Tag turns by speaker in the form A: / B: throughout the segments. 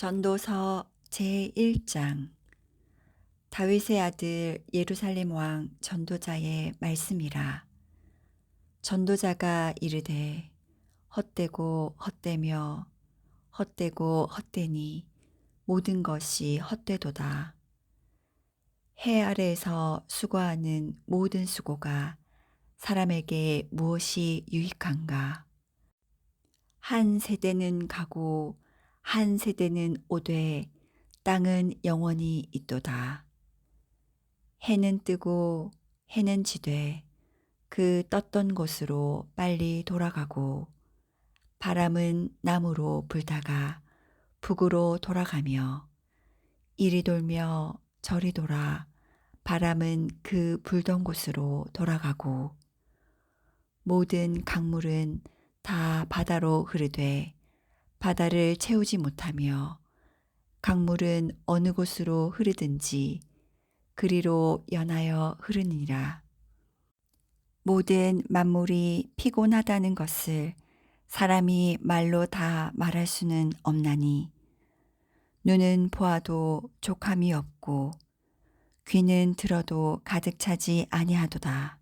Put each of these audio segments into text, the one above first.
A: 전도서 제1장. 다윗의 아들 예루살렘 왕 전도자의 말씀이라. 전도자가 이르되 헛되고 헛되며 헛되고 헛되니 모든 것이 헛되도다. 해 아래에서 수고하는 모든 수고가 사람에게 무엇이 유익한가? 한 세대는 가고 한 세대는 오되 땅은 영원히 있도다. 해는 뜨고 해는 지되 그 떴던 곳으로 빨리 돌아가고 바람은 남으로 불다가 북으로 돌아가며 이리 돌며 저리 돌아 바람은 그 불던 곳으로 돌아가고 모든 강물은 다 바다로 흐르되 바다를 채우지 못하며 강물은 어느 곳으로 흐르든지 그리로 연하여 흐르니라. 모든 만물이 피곤하다는 것을 사람이 말로 다 말할 수는 없나니 눈은 보아도 족함이 없고 귀는 들어도 가득 차지 아니하도다.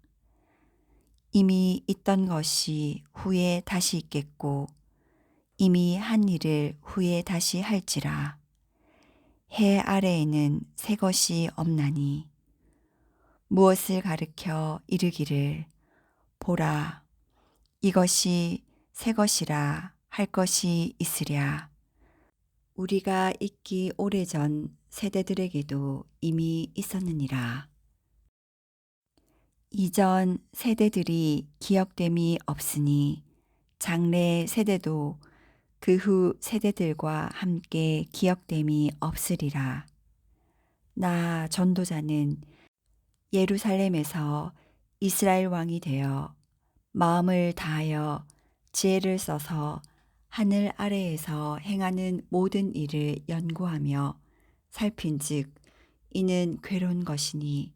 A: 이미 있던 것이 후에 다시 있겠고 이미 한 일을 후에 다시 할지라. 해 아래에는 새 것이 없나니 무엇을 가르켜 이르기를 보라 이것이 새 것이라 할 것이 있으랴. 우리가 있기 오래전 세대들에게도 이미 있었느니라. 이전 세대들이 기억됨이 없으니 장래 세대도 그 후 세대들과 함께 기억됨이 없으리라. 나 전도자는 예루살렘에서 이스라엘 왕이 되어 마음을 다하여 지혜를 써서 하늘 아래에서 행하는 모든 일을 연구하며 살핀즉 이는 괴로운 것이니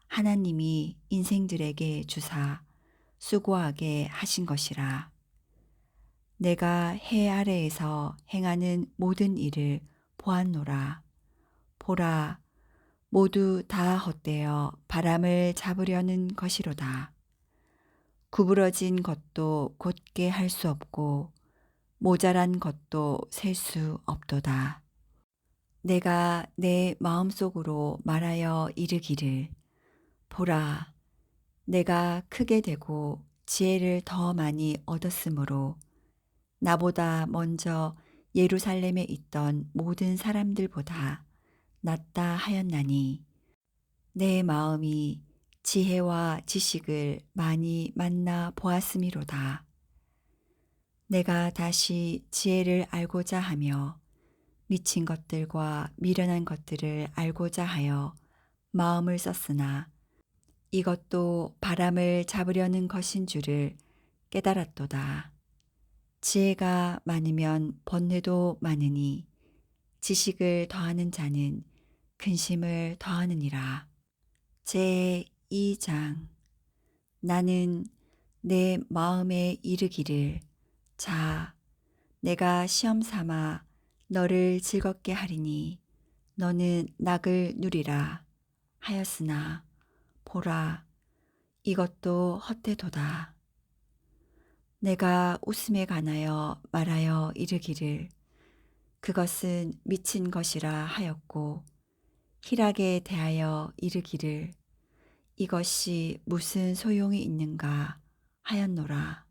A: 하나님이 인생들에게 주사 수고하게 하신 것이라. 내가 해 아래에서 행하는 모든 일을 보았노라. 보라, 모두 다 헛되어 바람을 잡으려는 것이로다. 구부러진 것도 곧게 할 수 없고 모자란 것도 셀 수 없도다. 내가 내 마음속으로 말하여 이르기를 보라, 내가 크게 되고 지혜를 더 많이 얻었으므로 나보다 먼저 예루살렘에 있던 모든 사람들보다 낫다 하였나니 내 마음이 지혜와 지식을 많이 만나 보았음이로다. 내가 다시 지혜를 알고자 하며 미친 것들과 미련한 것들을 알고자 하여 마음을 썼으나 이것도 바람을 잡으려는 것인 줄을 깨달았도다. 지혜가 많으면 번뇌도 많으니 지식을 더하는 자는 근심을 더하느니라. 제2장. 나는 내 마음에 이르기를 자, 내가 시험 삼아 너를 즐겁게 하리니 너는 낙을 누리라 하였으나 보라, 이것도 헛되도다. 내가 웃음에 관하여 말하여 이르기를 그것은 미친 것이라 하였고 희락에 대하여 이르기를 이것이 무슨 소용이 있는가 하였노라.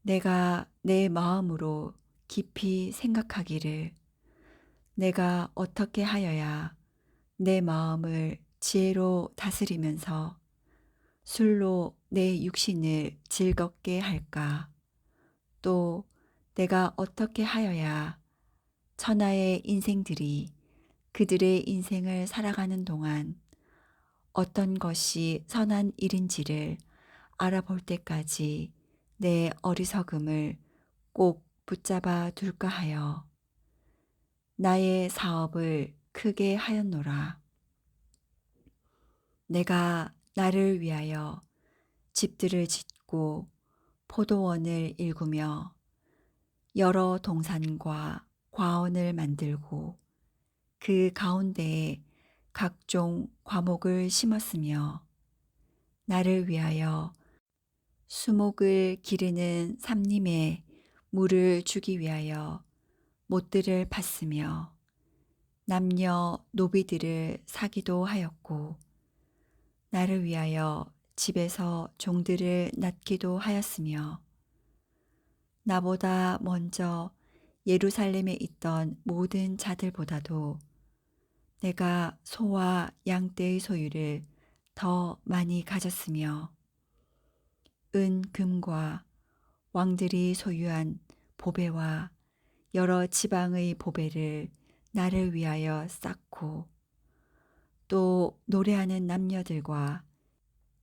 A: 내가 내 마음으로 깊이 생각하기를 내가 어떻게 하여야 내 마음을 지혜로 다스리면서 술로 내 육신을 즐겁게 할까? 또 내가 어떻게 하여야 천하의 인생들이 그들의 인생을 살아가는 동안 어떤 것이 선한 일인지를 알아볼 때까지 내 어리석음을 꼭 붙잡아 둘까 하여 나의 사업을 크게 하였노라. 내가 나를 위하여 집들을 짓고 포도원을 일구며 여러 동산과 과원을 만들고 그 가운데에 각종 과목을 심었으며 나를 위하여 수목을 기르는 삼림에 물을 주기 위하여 못들을 팠으며 남녀 노비들을 사기도 하였고 나를 위하여 집에서 종들을 낳기도 하였으며 나보다 먼저 예루살렘에 있던 모든 자들보다도 내가 소와 양떼의 소유를 더 많이 가졌으며 은, 금과 왕들이 소유한 보배와 여러 지방의 보배를 나를 위하여 쌓고 또 노래하는 남녀들과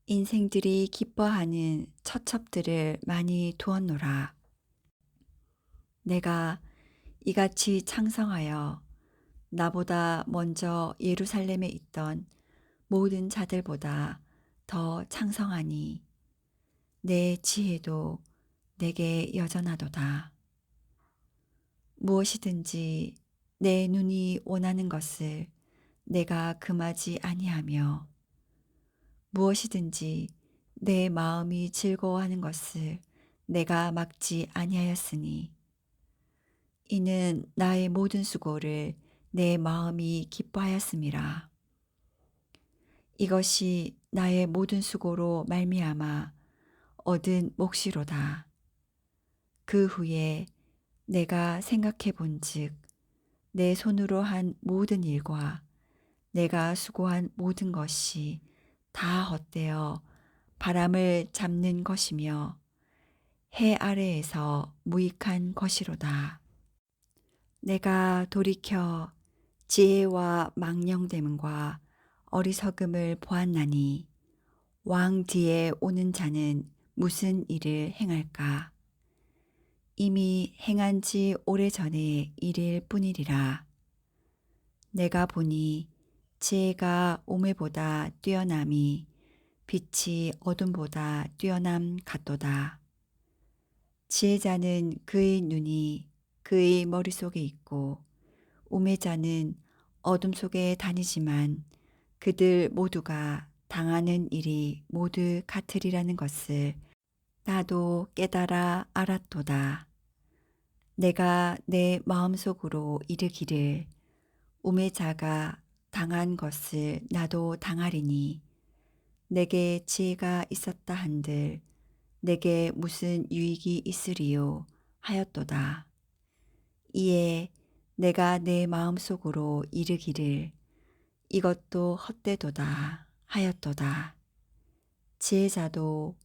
A: 인생들이 기뻐하는 처첩들을 많이 두었노라. 내가 이같이 창성하여 나보다 먼저 예루살렘에 있던 모든 자들보다 더 창성하니 내 지혜도 내게 여전하도다. 무엇이든지 내 눈이 원하는 것을 내가 금하지 아니하며 무엇이든지 내 마음이 즐거워하는 것을 내가 막지 아니하였으니 이는 나의 모든 수고를 내 마음이 기뻐하였음이라. 이것이 나의 모든 수고로 말미암아 얻은 몫이로다. 그 후에 내가 생각해 본즉 내 손으로 한 모든 일과 내가 수고한 모든 것이 다 헛되어 바람을 잡는 것이며 해 아래에서 무익한 것이로다. 내가 돌이켜 지혜와 망령됨과 어리석음을 보았나니 왕 뒤에 오는 자는 무슨 일을 행할까? 이미 행한 지 오래전의 일일 뿐이리라. 내가 보니 지혜가 오매보다 뛰어남이 빛이 어둠보다 뛰어남 같도다. 지혜자는 그의 눈이 그의 머릿속에 있고 우매자는 어둠 속에 다니지만 그들 모두가 당하는 일이 모두 같으리라는 것을 나도 깨달아 알았도다. 내가 내 마음속으로 이르기를 우매자가 당한 것을 나도 당하리니 내게 지혜가 있었다 한들 내게 무슨 유익이 있으리요 하였도다. 이에 내가 내 마음속으로 이르기를 이것도 헛되도다 하였도다. 지혜자도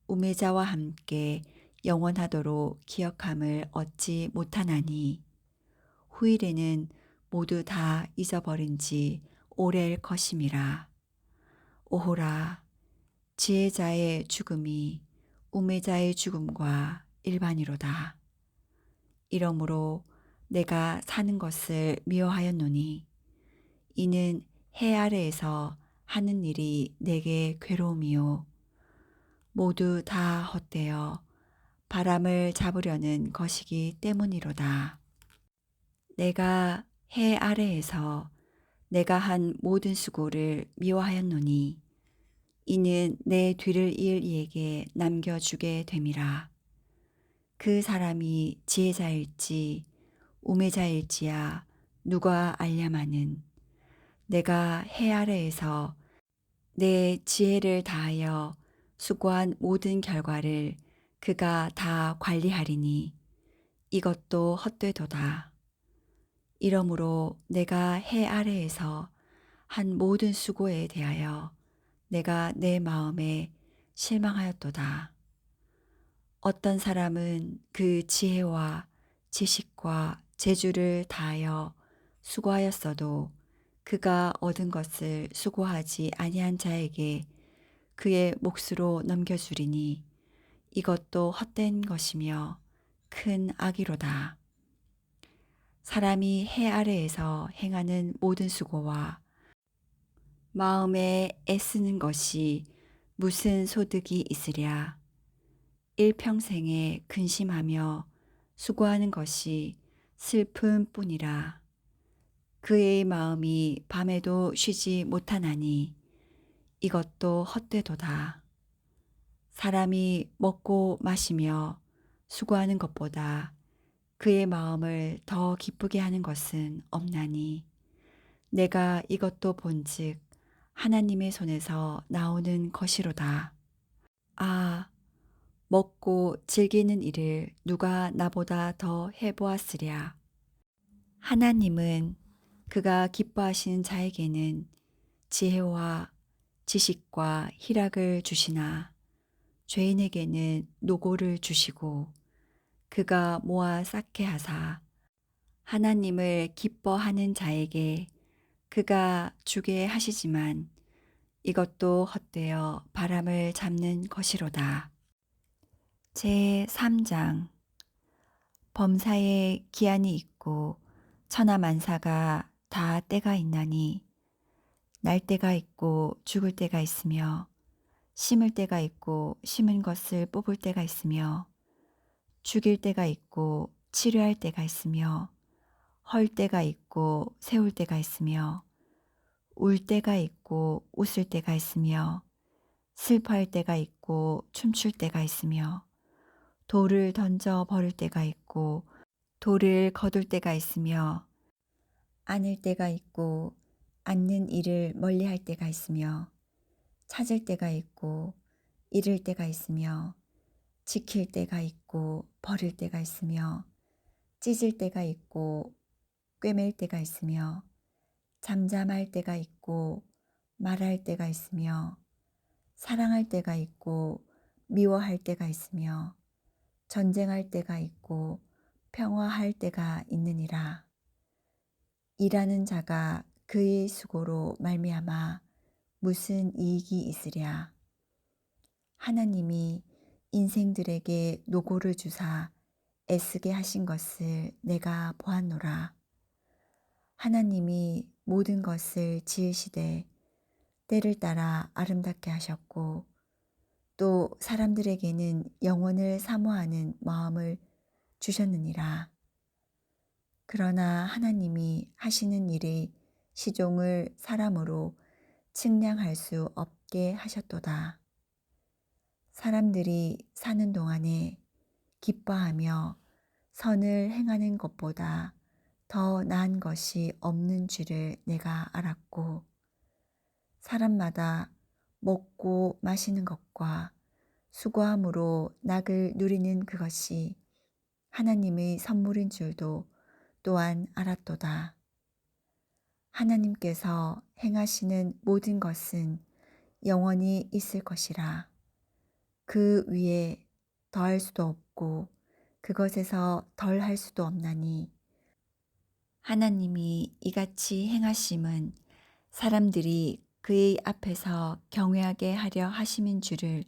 A: 우매자와 함께 영원하도록 기억함을 얻지 못하나니 후일에는 모두 다 잊어버린 지 오래일 것임이라. 오호라, 지혜자의 죽음이 우매자의 죽음과 일반이로다. 이러므로 내가 사는 것을 미워하였노니 이는 해 아래에서 하는 일이 내게 괴로움이요 모두 다 헛되어 바람을 잡으려는 것이기 때문이로다. 내가 해 아래에서 내가 한 모든 수고를 미워하였노니 이는 내 뒤를 이을 이에게 남겨주게 됨이라. 그 사람이 지혜자일지 우매자일지야 누가 알랴마는 내가 해 아래에서 내 지혜를 다하여 수고한 모든 결과를 그가 다 관리하리니 이것도 헛되도다. 이러므로 내가 해 아래에서 한 모든 수고에 대하여 내가 내 마음에 실망하였도다. 어떤 사람은 그 지혜와 지식과 재주를 다하여 수고하였어도 그가 얻은 것을 수고하지 아니한 자에게 그의 몫으로 넘겨주리니 이것도 헛된 것이며 큰 악이로다. 사람이 해 아래에서 행하는 모든 수고와 마음에 애쓰는 것이 무슨 소득이 있으랴. 일평생에 근심하며 수고하는 것이 슬픔뿐이라. 그의 마음이 밤에도 쉬지 못하나니 이것도 헛되도다. 사람이 먹고 마시며 수고하는 것보다 그의 마음을 더 기쁘게 하는 것은 없나니 내가 이것도 본즉 하나님의 손에서 나오는 것이로다. 아, 먹고 즐기는 일을 누가 나보다 더 해보았으랴. 하나님은 그가 기뻐하시는 자에게는 지혜와 지식과 희락을 주시나 죄인에게는 노고를 주시고 그가 모아 쌓게 하사 하나님을 기뻐하는 자에게 그가 주게 하시지만 이것도 헛되어 바람을 잡는 것이로다. 제 3장. 범사에 기한이 있고 천하만사가 다 때가 있나니 날 때가 있고 죽을 때가 있으며 심을 때가 있고 심은 것을 뽑을 때가 있으며 죽일 때가 있고 치료할 때가 있으며 헐 때가 있고 세울 때가 있으며 울 때가 있고 웃을 때가 있으며 슬퍼할 때가 있고 춤출 때가 있으며 돌을 던져 버릴 때가 있고 돌을 거둘 때가 있으며 안을 때가 있고 앉는 일을 멀리할 때가 있으며 찾을 때가 있고 잃을 때가 있으며 지킬 때가 있고 버릴 때가 있으며 찢을 때가 있고 꿰맬 때가 있으며 잠잠할 때가 있고 말할 때가 있으며 사랑할 때가 있고 미워할 때가 있으며 전쟁할 때가 있고 평화할 때가 있느니라. 일하는 자가 그의 수고로 말미암아 무슨 이익이 있으랴. 하나님이 인생들에게 노고를 주사 애쓰게 하신 것을 내가 보았노라. 하나님이 모든 것을 지으시되 때를 따라 아름답게 하셨고 또 사람들에게는 영원을 사모하는 마음을 주셨느니라. 그러나 하나님이 하시는 일의 시종을 사람으로 측량할 수 없게 하셨도다. 사람들이 사는 동안에 기뻐하며 선을 행하는 것보다 더 나은 것이 없는 줄을 내가 알았고 사람마다 먹고 마시는 것과 수고함으로 낙을 누리는 그것이 하나님의 선물인 줄도 또한 알았도다. 하나님께서 행하시는 모든 것은 영원히 있을 것이라. 그 위에 더할 수도 없고 그것에서 덜할 수도 없나니 하나님이 이같이 행하심은 사람들이 그의 앞에서 경외하게 하려 하심인 줄을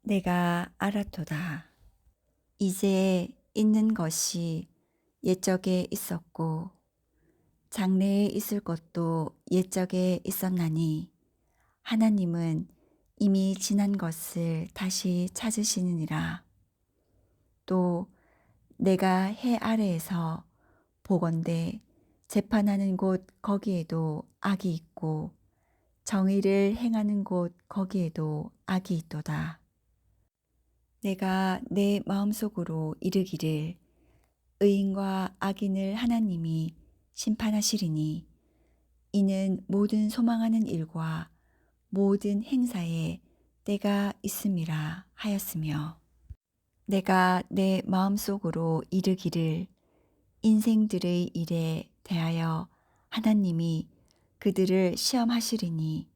A: 내가 알았도다. 이제 있는 것이 옛적에 있었고 장래에 있을 것도 옛적에 있었나니 하나님은 이미 지난 것을 다시 찾으시느니라. 또 내가 해 아래에서 보건대 재판하는 곳 거기에도 악이 있고 정의를 행하는 곳 거기에도 악이 있도다. 내가 내 마음속으로 이르기를 의인과 악인을 하나님이 심판하시리니 이는 모든 소망하는 일과 모든 행사에 때가 있음이라 하였으며 내가 내 마음속으로 이르기를 인생들의 일에 대하여 하나님이 그들을 시험하시리니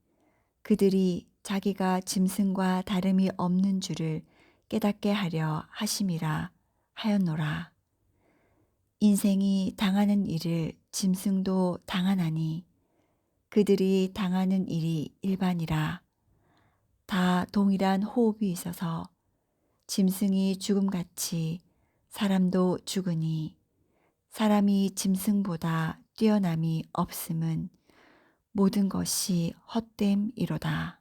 A: 그들이 자기가 짐승과 다름이 없는 줄을 깨닫게 하려 하심이라 하였노라. 인생이 당하는 일을 짐승도 당하나니 그들이 당하는 일이 일반이라. 다 동일한 호흡이 있어서 짐승이 죽음같이 사람도 죽으니 사람이 짐승보다 뛰어남이 없음은 모든 것이 헛됨이로다.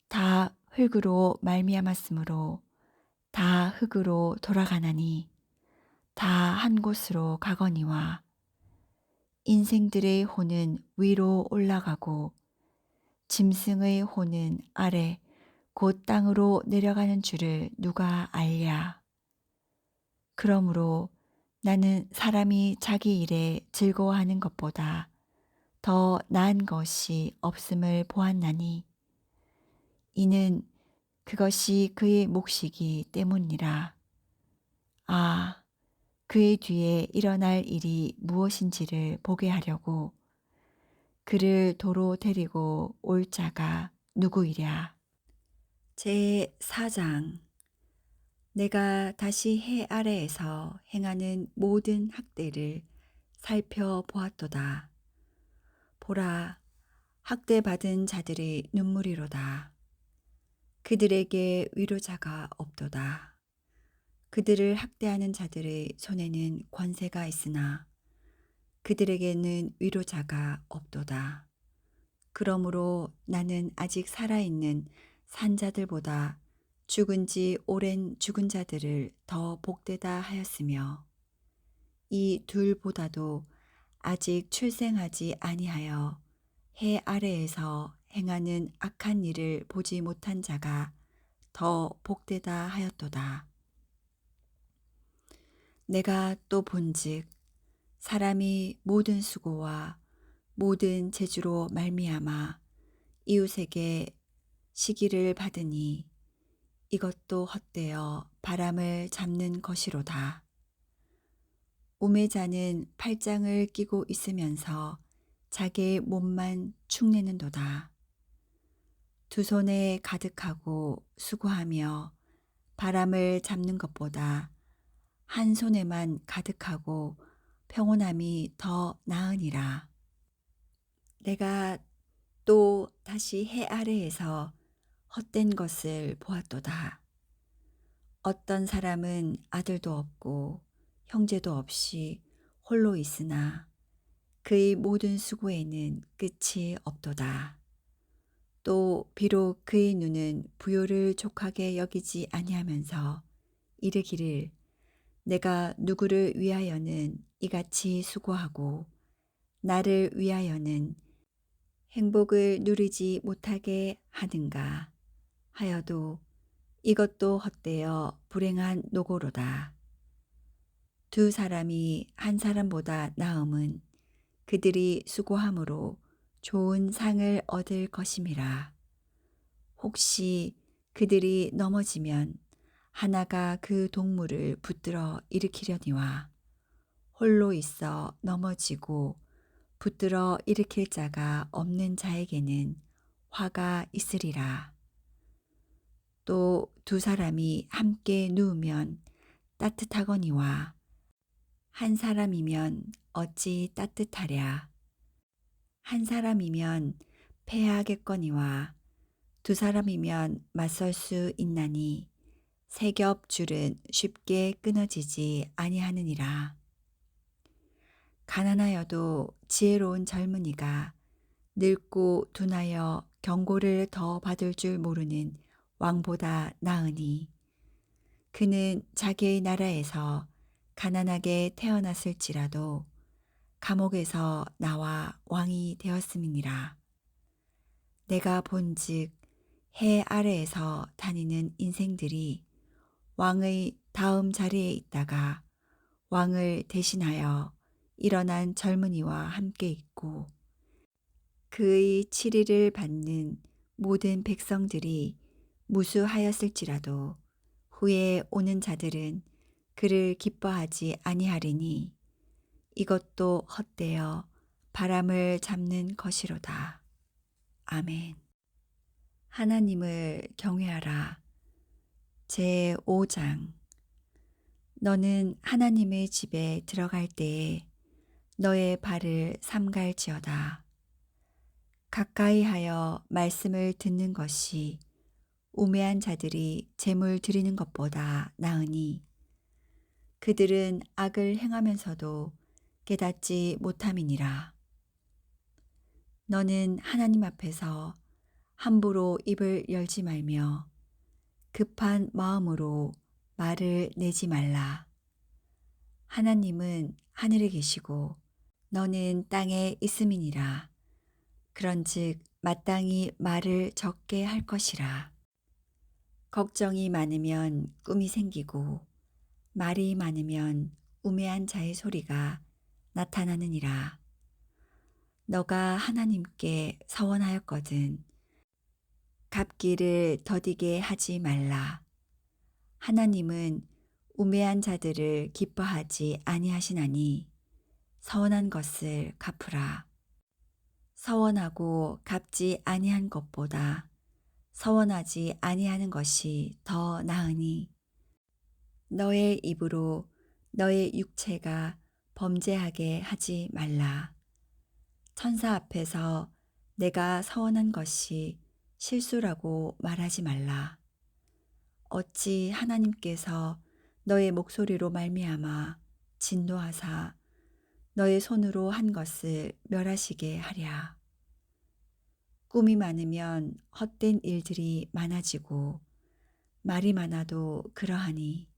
A: 다 흙으로 말미암았으므로 다 흙으로 돌아가나니 다 한 곳으로 가거니와 인생들의 혼은 위로 올라가고 짐승의 혼은 아래 곧 땅으로 내려가는 줄을 누가 알랴. 그러므로 나는 사람이 자기 일에 즐거워하는 것보다 더 나은 것이 없음을 보았나니 이는 그것이 그의 몫이기 때문이라. 아, 그의 뒤에 일어날 일이 무엇인지를 보게 하려고 그를 도로 데리고 올 자가 누구이랴. 제 4장. 내가 다시 해 아래에서 행하는 모든 학대를 살펴보았도다. 보라, 학대받은 자들의 눈물이로다. 그들에게 위로자가 없도다. 그들을 학대하는 자들의 손에는 권세가 있으나 그들에게는 위로자가 없도다. 그러므로 나는 아직 살아있는 산자들보다 죽은 지 오랜 죽은 자들을 더 복되다 하였으며 이 둘보다도 아직 출생하지 아니하여 해 아래에서 행하는 악한 일을 보지 못한 자가 더 복되다 하였도다. 내가 또 본즉 사람이 모든 수고와 모든 재주로 말미암아 이웃에게 시기를 받으니 이것도 헛되어 바람을 잡는 것이로다. 우매자는 팔짱을 끼고 있으면서 자기의 몸만 축내는도다. 두 손에 가득하고 수고하며 바람을 잡는 것보다 한 손에만 가득하고 평온함이 더 나으니라. 내가 또 다시 해 아래에서 헛된 것을 보았도다. 어떤 사람은 아들도 없고 형제도 없이 홀로 있으나 그의 모든 수고에는 끝이 없도다. 또 비록 그의 눈은 부요를 족하게 여기지 아니하면서 이르기를 내가 누구를 위하여는 이같이 수고하고 나를 위하여는 행복을 누리지 못하게 하는가 하여도 이것도 헛되어 불행한 노고로다. 두 사람이 한 사람보다 나음은 그들이 수고함으로 좋은 상을 얻을 것임이라. 혹시 그들이 넘어지면 하나가 그 동물을 붙들어 일으키려니와 홀로 있어 넘어지고 붙들어 일으킬 자가 없는 자에게는 화가 있으리라. 또 두 사람이 함께 누우면 따뜻하거니와 한 사람이면 어찌 따뜻하랴. 한 사람이면 패하겠거니와 두 사람이면 맞설 수 있나니 세 겹 줄은 쉽게 끊어지지 아니하느니라. 가난하여도 지혜로운 젊은이가 늙고 둔하여 경고를 더 받을 줄 모르는 왕보다 나으니 그는 자기의 나라에서 가난하게 태어났을지라도 감옥에서 나와 왕이 되었음이니라. 내가 본즉 해 아래에서 다니는 인생들이 왕의 다음 자리에 있다가 왕을 대신하여 일어난 젊은이와 함께 있고 그의 치리를 받는 모든 백성들이 무수하였을지라도 후에 오는 자들은 그를 기뻐하지 아니하리니 이것도 헛되어 바람을 잡는 것이로다. 아멘. 하나님을 경외하라. 제 5장. 너는 하나님의 집에 들어갈 때에 너의 발을 삼갈지어다. 가까이 하여 말씀을 듣는 것이 우매한 자들이 재물 드리는 것보다 나으니 그들은 악을 행하면서도 깨닫지 못함이니라. 너는 하나님 앞에서 함부로 입을 열지 말며 급한 마음으로 말을 내지 말라. 하나님은 하늘에 계시고 너는 땅에 있음이니라. 그런즉 마땅히 말을 적게 할 것이라. 걱정이 많으면 꿈이 생기고 말이 많으면 우매한 자의 소리가 나타나느니라. 너가 하나님께 서원하였거든 갚기를 더디게 하지 말라. 하나님은 우매한 자들을 기뻐하지 아니하시나니 서원한 것을 갚으라. 서원하고 갚지 아니한 것보다 서원하지 아니하는 것이 더 나으니 너의 입으로 너의 육체가 범죄하게 하지 말라. 천사 앞에서 내가 서원한 것이 실수라고 말하지 말라. 어찌 하나님께서 너의 목소리로 말미암아 진노하사 너의 손으로 한 것을 멸하시게 하랴. 꿈이 많으면 헛된 일들이 많아지고 말이 많아도 그러하니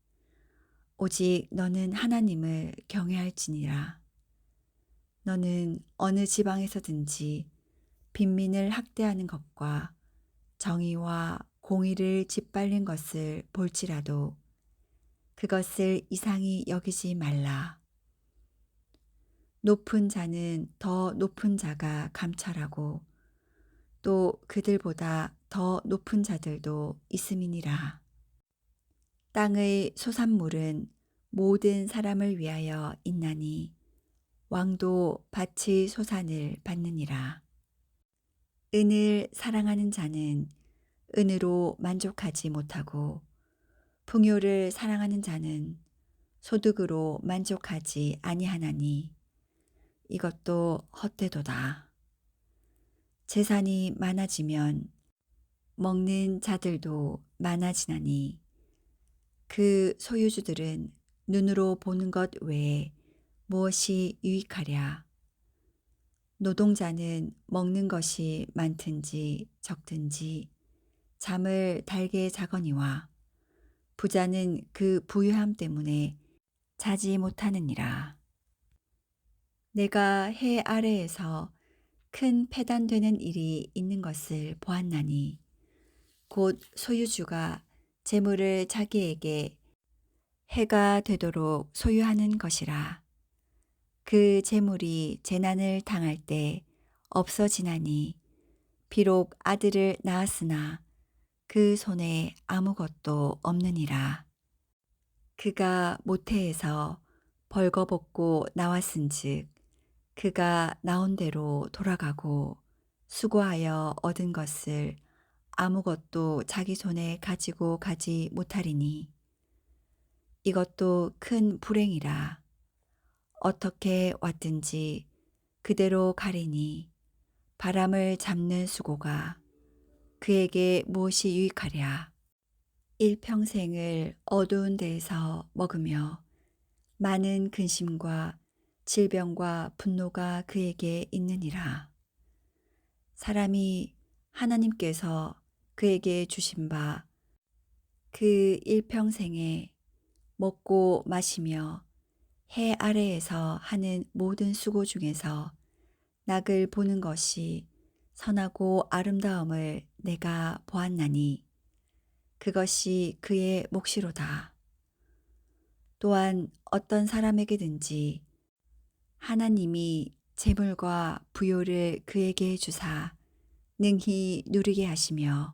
A: 오직 너는 하나님을 경외할지니라. 너는 어느 지방에서든지 빈민을 학대하는 것과 정의와 공의를 짓밟는 것을 볼지라도 그것을 이상히 여기지 말라. 높은 자는 더 높은 자가 감찰하고 또 그들보다 더 높은 자들도 있음이니라. 땅의 소산물은 모든 사람을 위하여 있나니 왕도 밭의 소산을 받느니라. 은을 사랑하는 자는 은으로 만족하지 못하고 풍요를 사랑하는 자는 소득으로 만족하지 아니하나니 이것도 헛되도다. 재산이 많아지면 먹는 자들도 많아지나니 그 소유주들은 눈으로 보는 것 외에 무엇이 유익하랴. 노동자는 먹는 것이 많든지 적든지 잠을 달게 자거니와 부자는 그 부유함 때문에 자지 못하느니라. 내가 해 아래에서 큰 패단되는 일이 있는 것을 보았나니 곧 소유주가 재물을 자기에게 해가 되도록 소유하는 것이라. 그 재물이 재난을 당할 때 없어지나니 비록 아들을 낳았으나 그 손에 아무것도 없느니라. 그가 모태에서 벌거벗고 나왔은즉 그가 나온 대로 돌아가고 수고하여 얻은 것을 아무것도 자기 손에 가지고 가지 못하리니 이것도 큰 불행이라. 어떻게 왔든지 그대로 가리니 바람을 잡는 수고가 그에게 무엇이 유익하랴. 일평생을 어두운 데에서 먹으며 많은 근심과 질병과 분노가 그에게 있느니라. 사람이 하나님께서 그에게 주신 바 그 일평생에 먹고 마시며 해 아래에서 하는 모든 수고 중에서 낙을 보는 것이 선하고 아름다움을 내가 보았나니 그것이 그의 몫이로다. 또한 어떤 사람에게든지 하나님이 재물과 부요를 그에게 주사 능히 누리게 하시며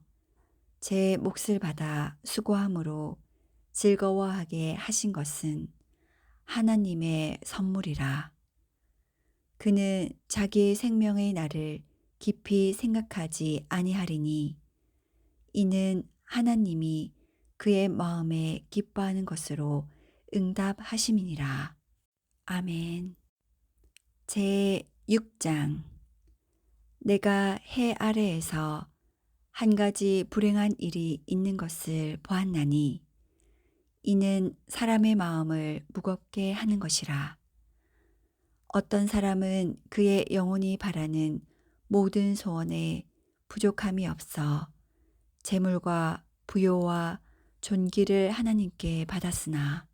A: 제 몫을 받아 수고함으로 즐거워하게 하신 것은 하나님의 선물이라. 그는 자기의 생명의 날을 깊이 생각하지 아니하리니 이는 하나님이 그의 마음에 기뻐하는 것으로 응답하심이니라. 아멘. 제 6장. 내가 해 아래에서 한 가지 불행한 일이 있는 것을 보았나니 이는 사람의 마음을 무겁게 하는 것이라. 어떤 사람은 그의 영혼이 바라는 모든 소원에 부족함이 없어 재물과 부요와 존귀를 하나님께 받았으나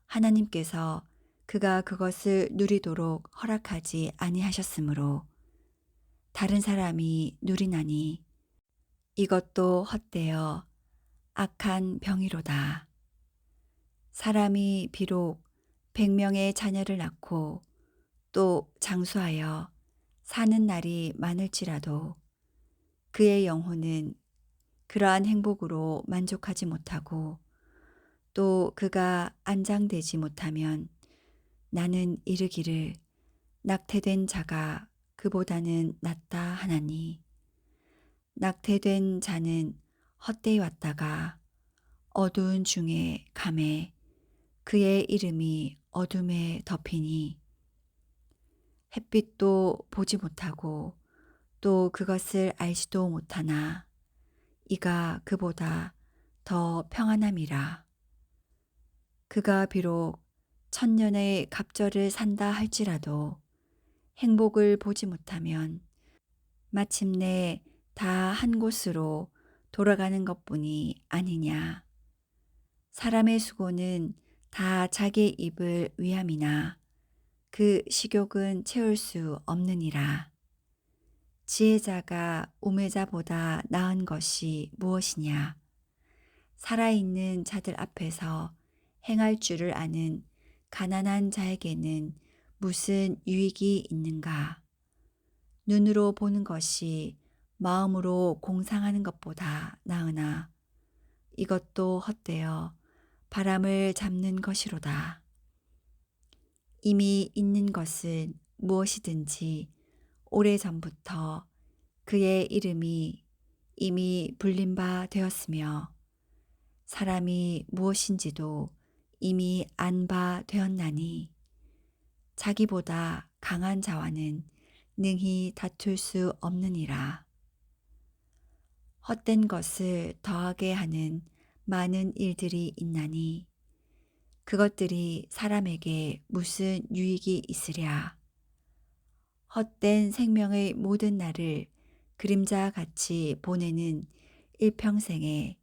A: 하나님께서 그가 그것을 누리도록 허락하지 아니하셨으므로 다른 사람이 누리나니 이것도 헛되어 악한 병이로다. 사람이 비록 100명의 자녀를 낳고 또 장수하여 사는 날이 많을지라도 그의 영혼은 그러한 행복으로 만족하지 못하고 또 그가 안장되지 못하면 나는 이르기를 낙태된 자가 그보다는 낫다 하나니 낙태된 자는 헛되이 왔다가 어두운 중에 감에 그의 이름이 어둠에 덮이니 햇빛도 보지 못하고 또 그것을 알지도 못하나 이가 그보다 더 평안함이라. 그가 비록 1000년의 갑절을 산다 할지라도 행복을 보지 못하면 마침내 다 한 곳으로 돌아가는 것뿐이 아니냐. 사람의 수고는 다 자기 입을 위함이나 그 식욕은 채울 수 없느니라. 지혜자가 우매자보다 나은 것이 무엇이냐. 살아있는 자들 앞에서 행할 줄을 아는 가난한 자에게는 무슨 유익이 있는가. 눈으로 보는 것이 마음으로 공상하는 것보다 나으나 이것도 헛되어 바람을 잡는 것이로다. 이미 있는 것은 무엇이든지 오래전부터 그의 이름이 이미 불린 바 되었으며 사람이 무엇인지도 이미 안 바 되었나니 자기보다 강한 자와는 능히 다툴 수 없느니라. 헛된 것을 더하게 하는 많은 일들이 있나니 그것들이 사람에게 무슨 유익이 있으랴. 헛된 생명의 모든 날을 그림자같이 보내는 일평생에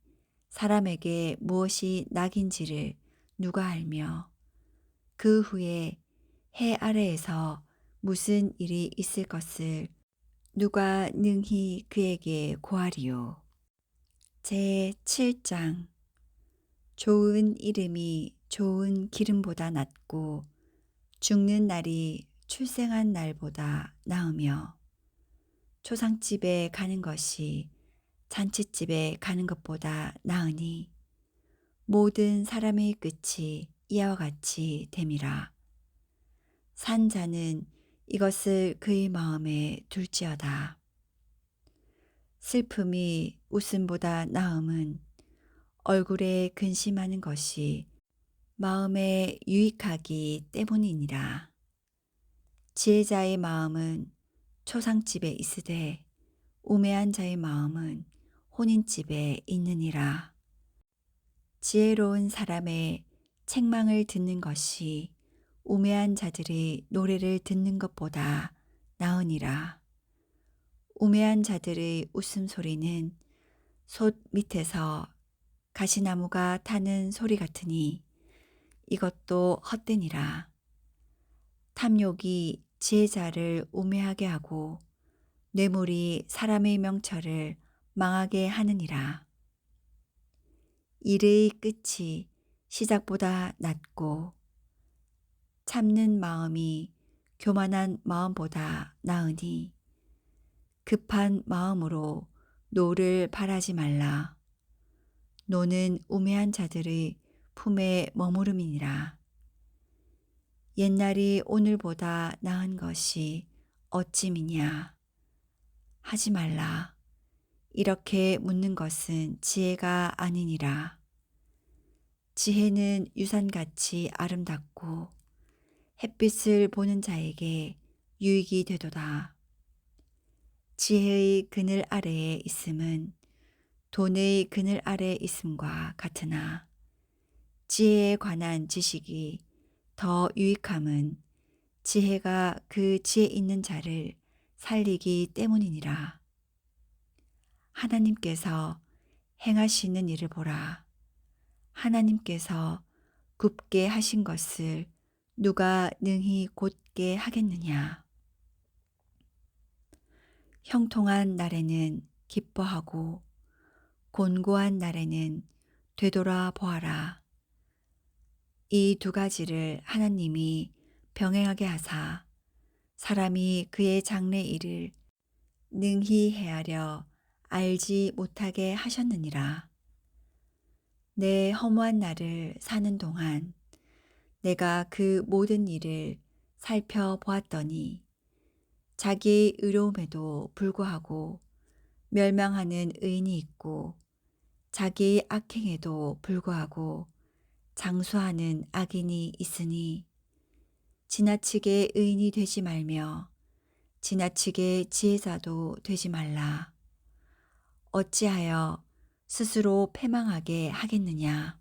A: 사람에게 무엇이 낙인지를 누가 알며 그 후에 해 아래에서 무슨 일이 있을 것을 누가 능히 그에게 고하리요. 제 7장. 좋은 이름이 좋은 기름보다 낫고 죽는 날이 출생한 날보다 나으며 초상집에 가는 것이 잔치집에 가는 것보다 나으니 모든 사람의 끝이 이와 같이 됨이라. 산 자는 이것을 그의 마음에 둘지어다. 슬픔이 웃음보다 나음은 얼굴에 근심하는 것이 마음에 유익하기 때문이니라. 지혜자의 마음은 초상집에 있으되 우매한 자의 마음은 혼인집에 있느니라. 지혜로운 사람의 책망을 듣는 것이 우매한 자들의 노래를 듣는 것보다 나으니라. 우매한 자들의 웃음소리는 솥 밑에서 가시나무가 타는 소리 같으니 이것도 헛되니라. 탐욕이 지혜자를 우매하게 하고 뇌물이 사람의 명철을 망하게 하느니라. 일의 끝이 시작보다 낮고 참는 마음이 교만한 마음보다 나으니 급한 마음으로 노를 바라지 말라. 노는 우매한 자들의 품에 머무름이니라. 옛날이 오늘보다 나은 것이 어찌미냐. 하지 말라. 이렇게 묻는 것은 지혜가 아니니라. 지혜는 유산같이 아름답고 햇빛을 보는 자에게 유익이 되도다. 지혜의 그늘 아래에 있음은 돈의 그늘 아래에 있음과 같으나 지혜에 관한 지식이 더 유익함은 지혜가 그 지혜 있는 자를 살리기 때문이니라. 하나님께서 행하시는 일을 보라. 하나님께서 굽게 하신 것을 누가 능히 곧게 하겠느냐. 형통한 날에는 기뻐하고 곤고한 날에는 되돌아 보아라. 이 두 가지를 하나님이 병행하게 하사 사람이 그의 장래 일을 능히 헤아려 알지 못하게 하셨느니라. 내 허무한 날을 사는 동안 내가 그 모든 일을 살펴보았더니 자기의 의로움에도 불구하고 멸망하는 의인이 있고 자기의 악행에도 불구하고 장수하는 악인이 있으니 지나치게 의인이 되지 말며 지나치게 지혜자도 되지 말라. 어찌하여 스스로 패망하게 하겠느냐.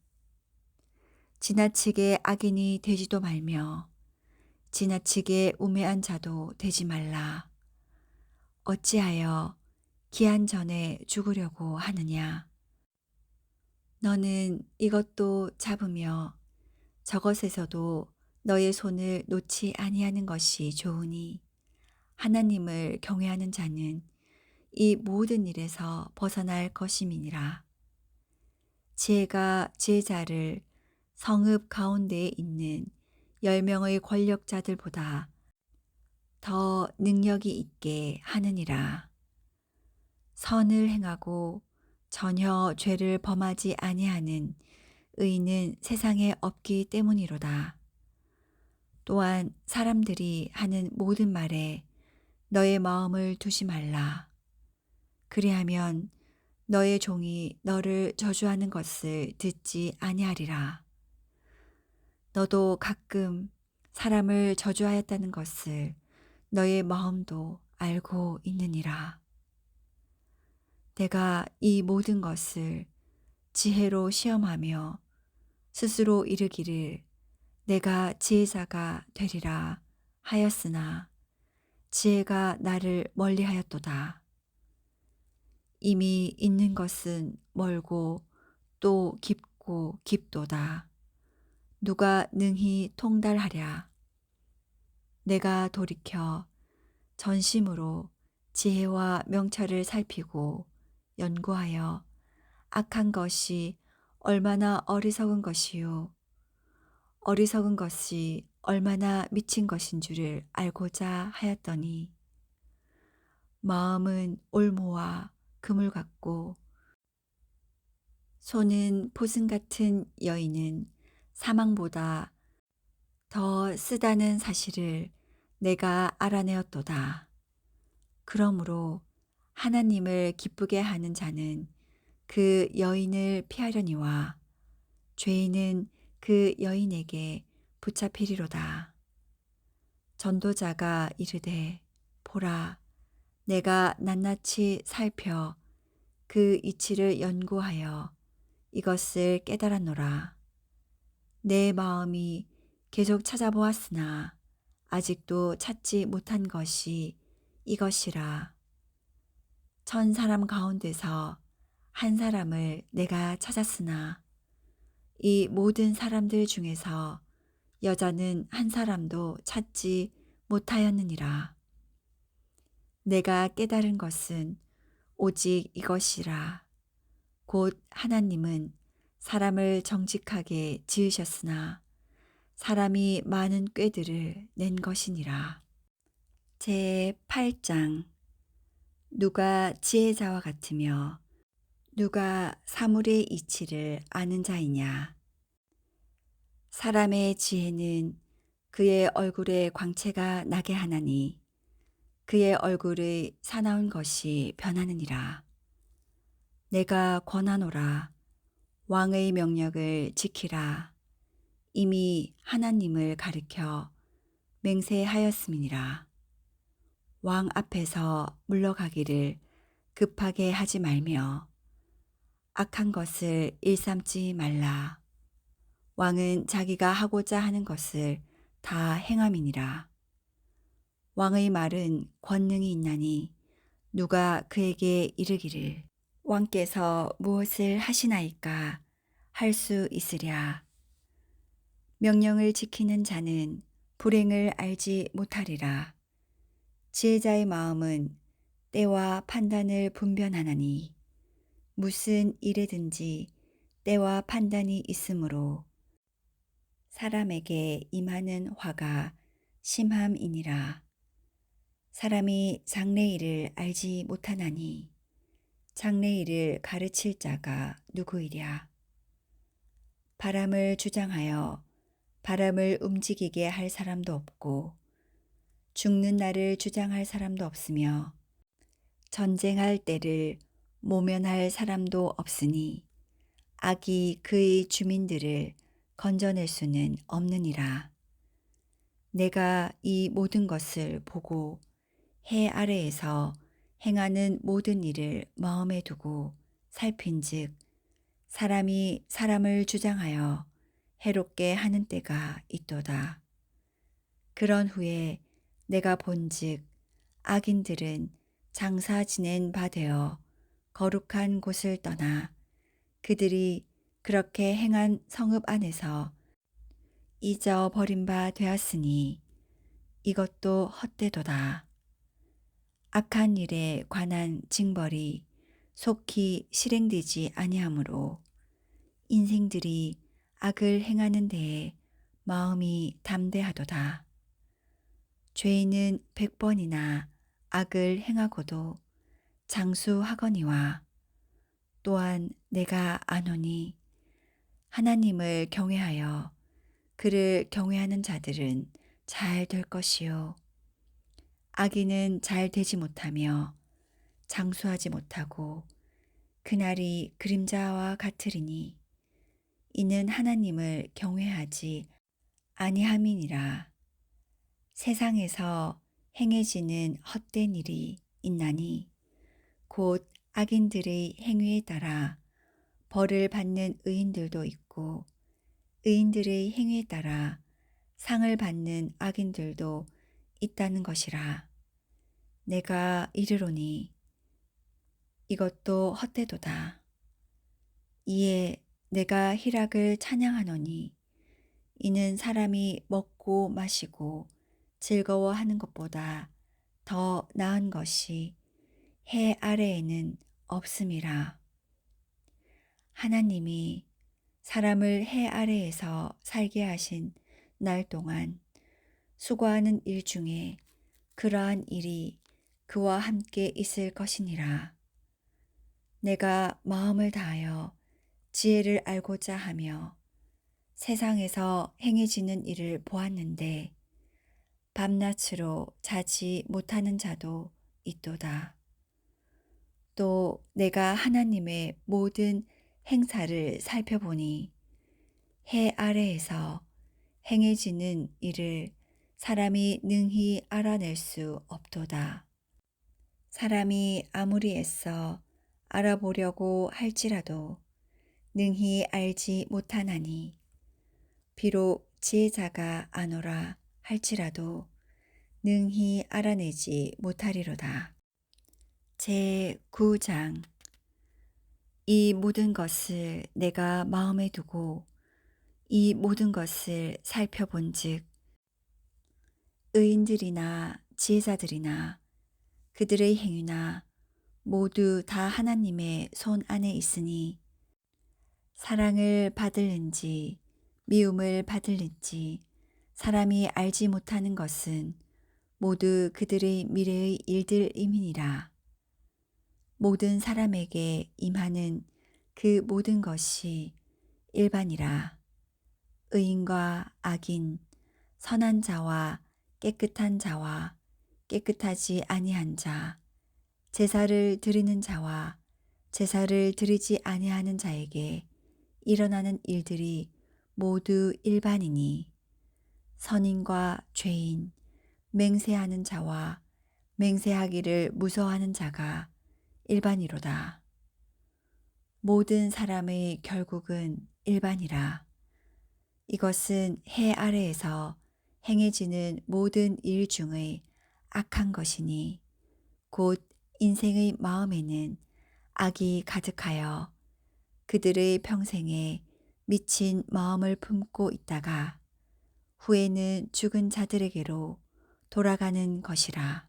A: 지나치게 악인이 되지도 말며 지나치게 우매한 자도 되지 말라. 어찌하여 기한 전에 죽으려고 하느냐. 너는 이것도 잡으며 저것에서도 너의 손을 놓지 아니하는 것이 좋으니 하나님을 경외하는 자는 이 모든 일에서 벗어날 것임이니라. 지혜가 지혜자를 성읍 가운데에 있는 10명의 권력자들보다 더 능력이 있게 하느니라. 선을 행하고 전혀 죄를 범하지 아니하는 의인은 세상에 없기 때문이로다. 또한 사람들이 하는 모든 말에 너의 마음을 두지 말라. 그리하면 너의 종이 너를 저주하는 것을 듣지 아니하리라. 너도 가끔 사람을 저주하였다는 것을 너의 마음도 알고 있느니라. 내가 이 모든 것을 지혜로 시험하며 스스로 이르기를 내가 지혜자가 되리라 하였으나 지혜가 나를 멀리하였도다. 이미 있는 것은 멀고 또 깊고 깊도다. 누가 능히 통달하랴. 내가 돌이켜 전심으로 지혜와 명철을 살피고 연구하여 악한 것이 얼마나 어리석은 것이요 어리석은 것이 얼마나 미친 것인 줄을 알고자 하였더니 마음은 올무와 그물 같고 손은 보승 같은 여인은 사망보다 더 쓰다는 사실을 내가 알아내었도다. 그러므로 하나님을 기쁘게 하는 자는 그 여인을 피하려니와 죄인은 그 여인에게 붙잡히리로다. 전도자가 이르되 보라 내가 낱낱이 살펴 그 이치를 연구하여 이것을 깨달았노라. 내 마음이 계속 찾아보았으나 아직도 찾지 못한 것이 이것이라. 1000사람 가운데서 한 사람을 내가 찾았으나 이 모든 사람들 중에서 여자는 한 사람도 찾지 못하였느니라. 내가 깨달은 것은 오직 이것이라. 곧 하나님은 사람을 정직하게 지으셨으나 사람이 많은 꾀들을 낸 것이니라. 제8장 누가 지혜자와 같으며 누가 사물의 이치를 아는 자이냐. 사람의 지혜는 그의 얼굴에 광채가 나게 하나니 그의 얼굴의 사나운 것이 변하느니라. 내가 권하노라. 왕의 명령을 지키라. 이미 하나님을 가리켜 맹세하였음이니라. 왕 앞에서 물러가기를 급하게 하지 말며 악한 것을 일삼지 말라. 왕은 자기가 하고자 하는 것을 다 행함이니라. 왕의 말은 권능이 있나니 누가 그에게 이르기를 왕께서 무엇을 하시나이까 할 수 있으랴. 명령을 지키는 자는 불행을 알지 못하리라. 지혜자의 마음은 때와 판단을 분별하나니 무슨 일에든지 때와 판단이 있으므로 사람에게 임하는 화가 심함이니라. 사람이 장래일을 알지 못하나니 장래일을 가르칠 자가 누구이랴. 바람을 주장하여 바람을 움직이게 할 사람도 없고 죽는 날을 주장할 사람도 없으며 전쟁할 때를 모면할 사람도 없으니 악이 그의 주민들을 건져낼 수는 없느니라. 내가 이 모든 것을 보고 해 아래에서 행하는 모든 일을 마음에 두고 살핀즉 사람이 사람을 주장하여 해롭게 하는 때가 있도다. 그런 후에 내가 본즉 악인들은 장사 지낸 바 되어 거룩한 곳을 떠나 그들이 그렇게 행한 성읍 안에서 잊어버린 바 되었으니 이것도 헛되도다. 악한 일에 관한 징벌이 속히 실행되지 아니하므로 인생들이 악을 행하는 데에 마음이 담대하도다. 죄인은 100번이나 악을 행하고도 장수하거니와 또한 내가 아노니 하나님을 경외하여 그를 경외하는 자들은 잘 될 것이요 악인은 잘 되지 못하며 장수하지 못하고 그날이 그림자와 같으리니 이는 하나님을 경외하지 아니함이니라. 세상에서 행해지는 헛된 일이 있나니 곧 악인들의 행위에 따라 벌을 받는 의인들도 있고 의인들의 행위에 따라 상을 받는 악인들도 있다는 것이라. 내가 이르노니 이것도 헛되도다. 이에 내가 희락을 찬양하노니 이는 사람이 먹고 마시고 즐거워하는 것보다 더 나은 것이 해 아래에는 없음이라. 하나님이 사람을 해 아래에서 살게 하신 날 동안 수고하는 일 중에 그러한 일이 그와 함께 있을 것이니라. 내가 마음을 다하여 지혜를 알고자 하며 세상에서 행해지는 일을 보았는데 밤낮으로 자지 못하는 자도 있도다. 또 내가 하나님의 모든 행사를 살펴보니 해 아래에서 행해지는 일을 사람이 능히 알아낼 수 없도다. 사람이 아무리 애써 알아보려고 할지라도 능히 알지 못하나니 비록 지혜자가 아노라 할지라도 능히 알아내지 못하리로다. 제9장 이 모든 것을 내가 마음에 두고 이 모든 것을 살펴본즉 의인들이나 지혜자들이나 그들의 행위나 모두 다 하나님의 손 안에 있으니 사랑을 받을는지 미움을 받을는지 사람이 알지 못하는 것은 모두 그들의 미래의 일들임이니라. 모든 사람에게 임하는 그 모든 것이 일반이라. 의인과 악인, 선한 자와 깨끗한 자와 깨끗하지 아니한 자, 제사를 드리는 자와 제사를 드리지 아니하는 자에게 일어나는 일들이 모두 일반이니 선인과 죄인, 맹세하는 자와 맹세하기를 무서워하는 자가 일반이로다. 모든 사람의 결국은 일반이라. 이것은 해 아래에서 행해지는 모든 일 중의 악한 것이니 곧 인생의 마음에는 악이 가득하여 그들의 평생에 미친 마음을 품고 있다가 후에는 죽은 자들에게로 돌아가는 것이라.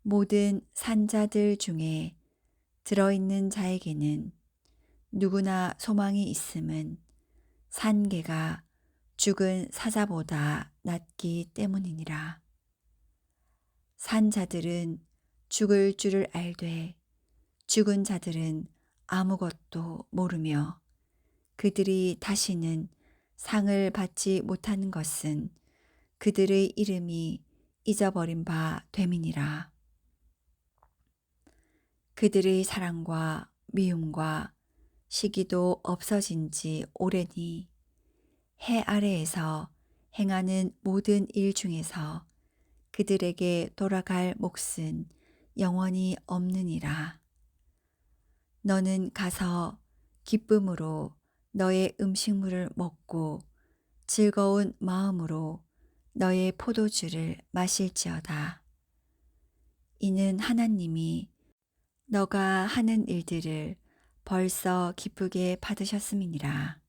A: 모든 산자들 중에 들어있는 자에게는 누구나 소망이 있음은 산개가 죽은 사자보다 낫기 때문이니라. 산자들은 죽을 줄을 알되 죽은 자들은 아무것도 모르며 그들이 다시는 상을 받지 못하는 것은 그들의 이름이 잊어버린 바 됨이니라. 그들의 사랑과 미움과 시기도 없어진 지 오래니 해 아래에서 행하는 모든 일 중에서 그들에게 돌아갈 몫은 영원히 없느니라. 너는 가서 기쁨으로 너의 음식물을 먹고 즐거운 마음으로 너의 포도주를 마실지어다. 이는 하나님이 너가 하는 일들을 벌써 기쁘게 받으셨음이니라.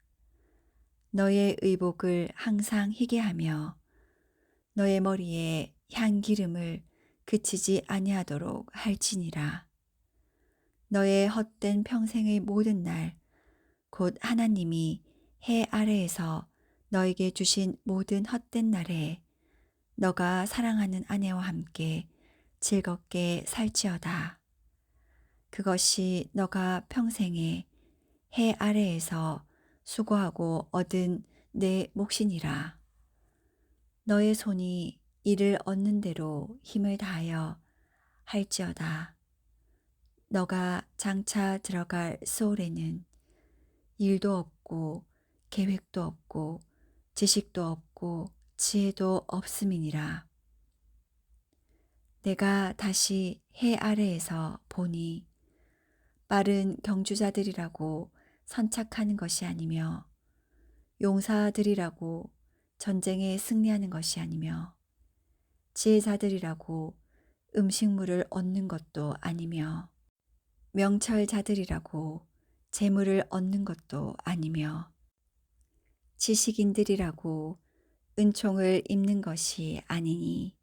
A: 너의 의복을 항상 희게 하며 너의 머리에 향기름을 그치지 아니하도록 할지니라. 너의 헛된 평생의 모든 날 곧 하나님이 해 아래에서 너에게 주신 모든 헛된 날에 너가 사랑하는 아내와 함께 즐겁게 살지어다. 그것이 너가 평생에 해 아래에서 수고하고 얻은 내 몫이니라. 너의 손이 이를 얻는 대로 힘을 다하여 할지어다. 너가 장차 들어갈 소울에는 일도 없고 계획도 없고 지식도 없고 지혜도 없음이니라. 내가 다시 해 아래에서 보니 빠른 경주자들이라고 선착하는 것이 아니며 용사들이라고 전쟁에 승리하는 것이 아니며 지혜자들이라고 음식물을 얻는 것도 아니며 명철자들이라고 재물을 얻는 것도 아니며 지식인들이라고 은총을 입는 것이 아니니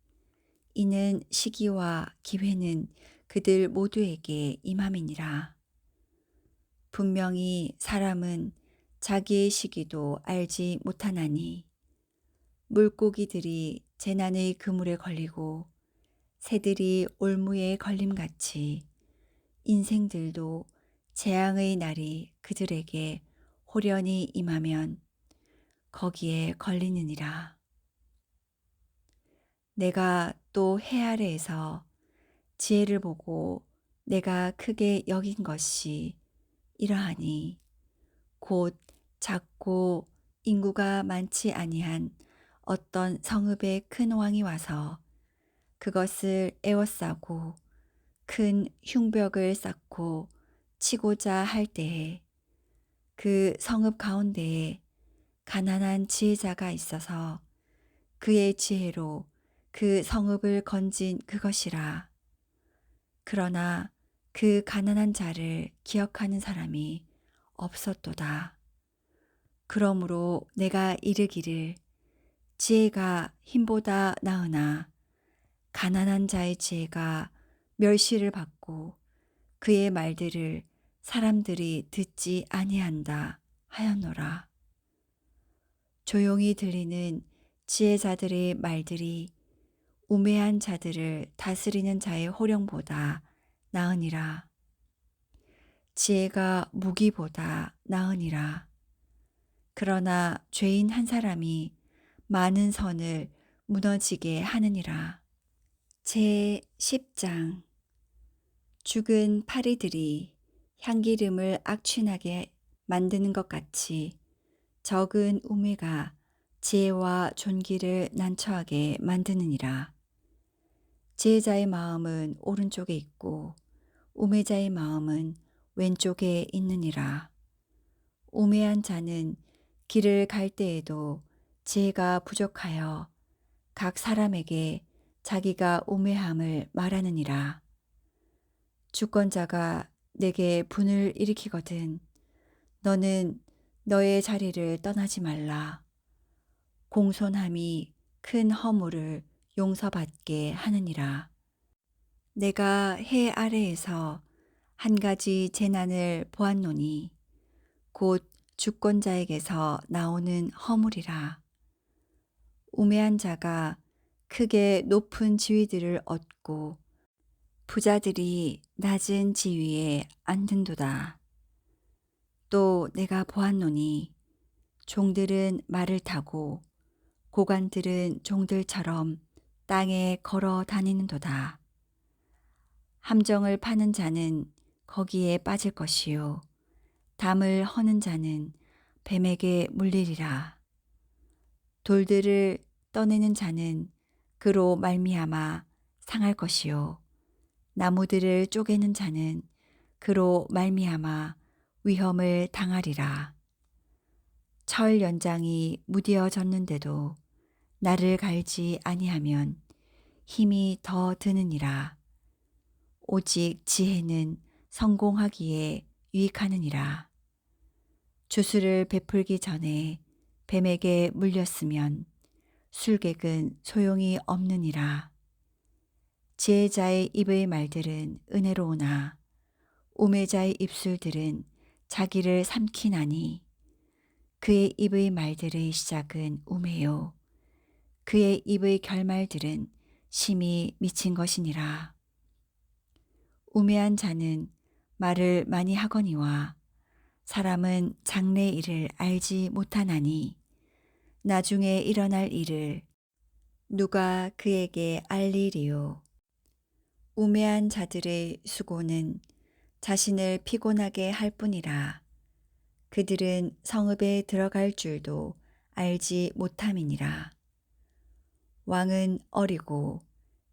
A: 이는 시기와 기회는 그들 모두에게 임함이니라. 분명히 사람은 자기의 시기도 알지 못하나니 물고기들이 재난의 그물에 걸리고 새들이 올무에 걸림같이 인생들도 재앙의 날이 그들에게 호련히 임하면 거기에 걸리느니라. 내가 또 해 아래에서 지혜를 보고 내가 크게 여긴 것이 이러하니 곧 작고 인구가 많지 아니한 어떤 성읍의 큰 왕이 와서 그것을 에워싸고 큰 흉벽을 쌓고 치고자 할 때에 그 성읍 가운데에 가난한 지혜자가 있어서 그의 지혜로 그 성읍을 건진 그것이라. 그러나 그 가난한 자를 기억하는 사람이 없었도다. 그러므로 내가 이르기를 지혜가 힘보다 나으나 가난한 자의 지혜가 멸시를 받고 그의 말들을 사람들이 듣지 아니한다 하였노라. 조용히 들리는 지혜자들의 말들이 우매한 자들을 다스리는 자의 호령보다 나으니라. 지혜가 무기보다 나으니라. 그러나 죄인 한 사람이 많은 선을 무너지게 하느니라. 제 10장. 죽은 파리들이 향기름을 악취나게 만드는 것 같이 적은 우매가 지혜와 존귀를 난처하게 만드느니라. 지혜자의 마음은 오른쪽에 있고 우매자의 마음은 왼쪽에 있느니라. 우매한 자는 길을 갈 때에도 지혜가 부족하여 각 사람에게 자기가 우매함을 말하느니라. 주권자가 내게 분을 일으키거든 너는 너의 자리를 떠나지 말라. 공손함이 큰 허물을 용서받게 하느니라. 내가 해 아래에서 한 가지 재난을 보았노니 곧 주권자에게서 나오는 허물이라. 우매한 자가 크게 높은 지위들을 얻고 부자들이 낮은 지위에 앉는도다. 또 내가 보았노니 종들은 말을 타고 고관들은 종들처럼 땅에 걸어 다니는도다. 함정을 파는 자는 거기에 빠질 것이요 담을 허는 자는 뱀에게 물리리라. 돌들을 떠내는 자는 그로 말미암아 상할 것이요 나무들을 쪼개는 자는 그로 말미암아 위험을 당하리라. 철 연장이 무디어졌는데도 나를 갈지 아니하면 힘이 더 드느니라. 오직 지혜는 성공하기에 유익하느니라. 주술을 베풀기 전에 뱀에게 물렸으면 술객은 소용이 없느니라. 지혜자의 입의 말들은 은혜로우나 우매자의 입술들은 자기를 삼키나니 그의 입의 말들의 시작은 우매요 그의 입의 결말들은 심히 미친 것이니라. 우매한 자는 말을 많이 하거니와 사람은 장래 일을 알지 못하나니 나중에 일어날 일을 누가 그에게 알리리요. 우매한 자들의 수고는 자신을 피곤하게 할 뿐이라. 그들은 성읍에 들어갈 줄도 알지 못함이니라. 왕은 어리고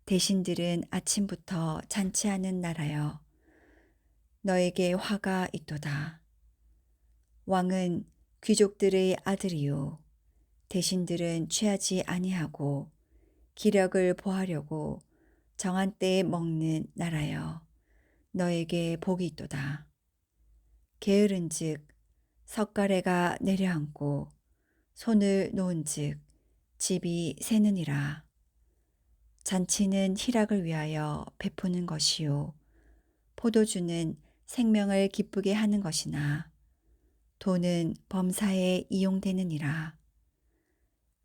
A: 대신들은 아침부터 잔치하는 나라여 너에게 화가 있도다. 왕은 귀족들의 아들이요 대신들은 취하지 아니하고 기력을 보하려고 정한 때에 먹는 나라여 너에게 복이 있도다. 게으른즉 석가래가 내려앉고 손을 놓은즉 집이 새느니라. 잔치는 희락을 위하여 베푸는 것이요 포도주는 생명을 기쁘게 하는 것이나 돈은 범사에 이용되느니라.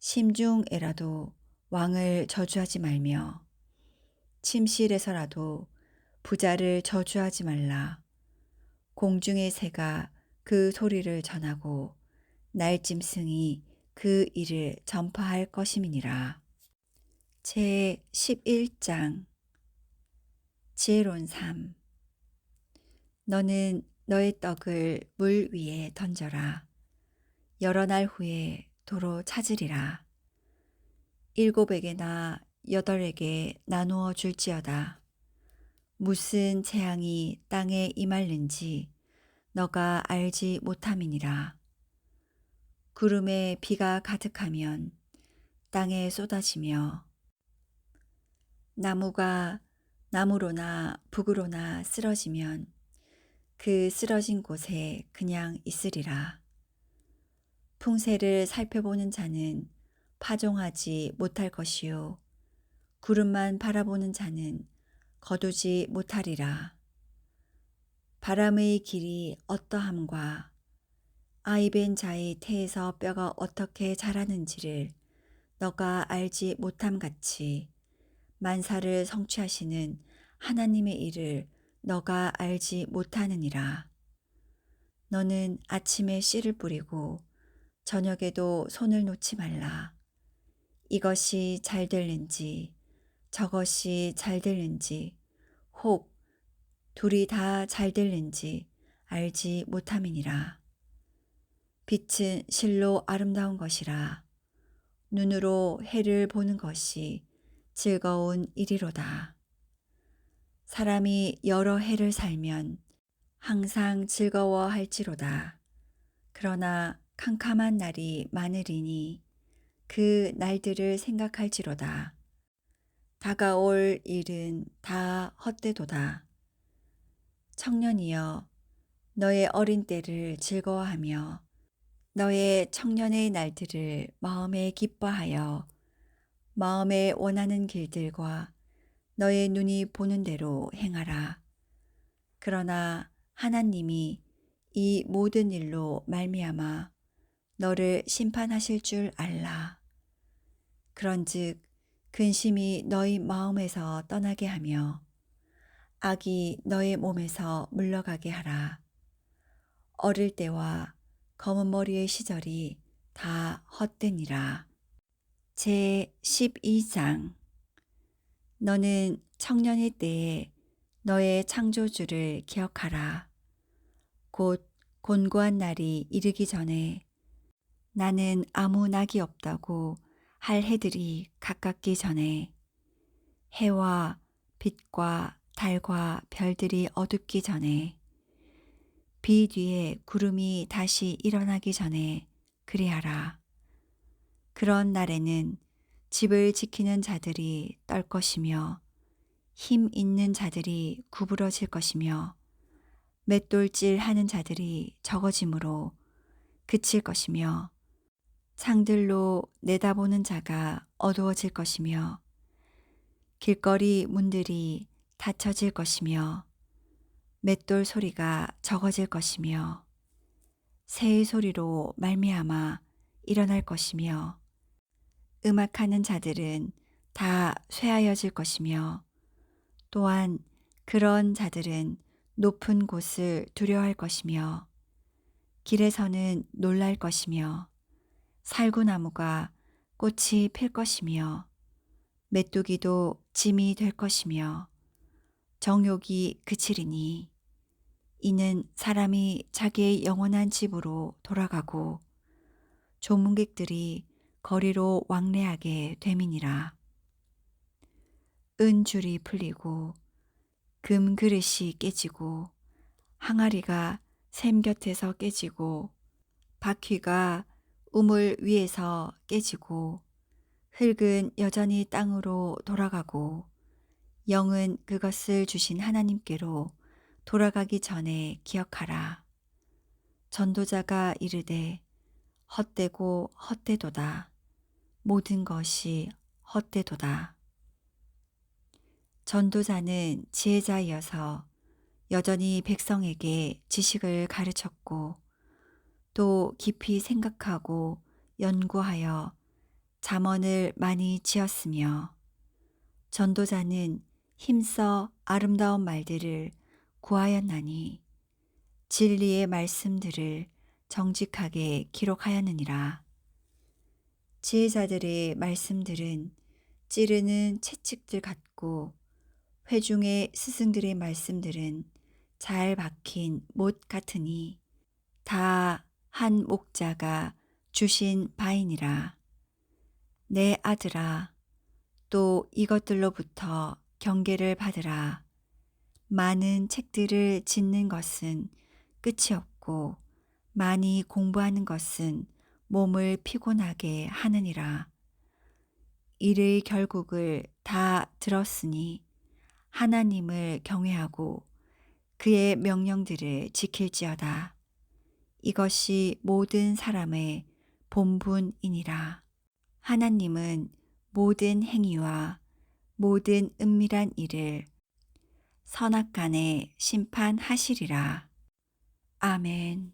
A: 심중에라도 왕을 저주하지 말며 침실에서라도 부자를 저주하지 말라. 공중의 새가 그 소리를 전하고 날짐승이 그 일을 전파할 것임이니라. 제 11장 지혜로운 삶. 너는 너의 떡을 물 위에 던져라. 여러 날 후에 도로 찾으리라. 7에게나 8에게 나누어 줄지어다. 무슨 재앙이 땅에 임할는지 너가 알지 못함이니라. 구름에 비가 가득하면 땅에 쏟아지며 나무가 나무로나 북으로나 쓰러지면 그 쓰러진 곳에 그냥 있으리라. 풍세를 살펴보는 자는 파종하지 못할 것이요 구름만 바라보는 자는 거두지 못하리라. 바람의 길이 어떠함과 아이벤 자의 태에서 뼈가 어떻게 자라는지를 너가 알지 못함 같이 만사를 성취하시는 하나님의 일을 너가 알지 못하느니라. 너는 아침에 씨를 뿌리고 저녁에도 손을 놓지 말라. 이것이 잘 될는지 저것이 잘 될는지 혹 둘이 다 잘 될는지 알지 못함이니라. 빛은 실로 아름다운 것이라. 눈으로 해를 보는 것이 즐거운 일이로다. 사람이 여러 해를 살면 항상 즐거워할지로다. 그러나 캄캄한 날이 많으리니 그 날들을 생각할지로다. 다가올 일은 다 헛되도다. 청년이여 너의 어린 때를 즐거워하며 너의 청년의 날들을 마음에 기뻐하여 마음에 원하는 길들과 너의 눈이 보는 대로 행하라. 그러나 하나님이 이 모든 일로 말미암아 너를 심판하실 줄 알라. 그런즉 근심이 너희 마음에서 떠나게 하며 악이 너의 몸에서 물러가게 하라. 어릴 때와 검은 머리의 시절이 다 헛되니라. 제 12장. 너는 청년의 때에 너의 창조주를 기억하라. 곧 곤고한 날이 이르기 전에 나는 아무 낙이 없다고 할 해들이 가깝기 전에 해와 빛과 달과 별들이 어둡기 전에 비 뒤에 구름이 다시 일어나기 전에 그리하라. 그런 날에는 집을 지키는 자들이 떨 것이며 힘 있는 자들이 구부러질 것이며 맷돌질 하는 자들이 적어짐으로 그칠 것이며 창들로 내다보는 자가 어두워질 것이며 길거리 문들이 닫혀질 것이며 맷돌 소리가 적어질 것이며 새의 소리로 말미암아 일어날 것이며 음악하는 자들은 다 쇠하여질 것이며 또한 그런 자들은 높은 곳을 두려워할 것이며 길에서는 놀랄 것이며 살구나무가 꽃이 필 것이며 메뚜기도 짐이 될 것이며 정욕이 그치리니 이는 사람이 자기의 영원한 집으로 돌아가고 조문객들이 거리로 왕래하게 됨이니라. 은줄이 풀리고 금 그릇이 깨지고 항아리가 샘 곁에서 깨지고 바퀴가 우물 위에서 깨지고 흙은 여전히 땅으로 돌아가고 영은 그것을 주신 하나님께로 돌아가기 전에 기억하라. 전도자가 이르되 헛되고 헛되도다. 모든 것이 헛되도다. 전도자는 지혜자이어서 여전히 백성에게 지식을 가르쳤고 또 깊이 생각하고 연구하여 잠언을 많이 지었으며 전도자는 힘써 아름다운 말들을 구하였나니 진리의 말씀들을 정직하게 기록하였느니라. 지혜자들의 말씀들은 찌르는 채찍들 같고 회중의 스승들의 말씀들은 잘 박힌 못 같으니 다 한 목자가 주신 바이니라. 내 아들아, 또 이것들로부터 경계를 받으라. 많은 책들을 짓는 것은 끝이 없고 많이 공부하는 것은 몸을 피곤하게 하느니라. 이의 결국을 다 들었으니 하나님을 경외하고 그의 명령들을 지킬지어다. 이것이 모든 사람의 본분이니라. 하나님은 모든 행위와 모든 은밀한 일을 선악간에 심판하시리라. 아멘.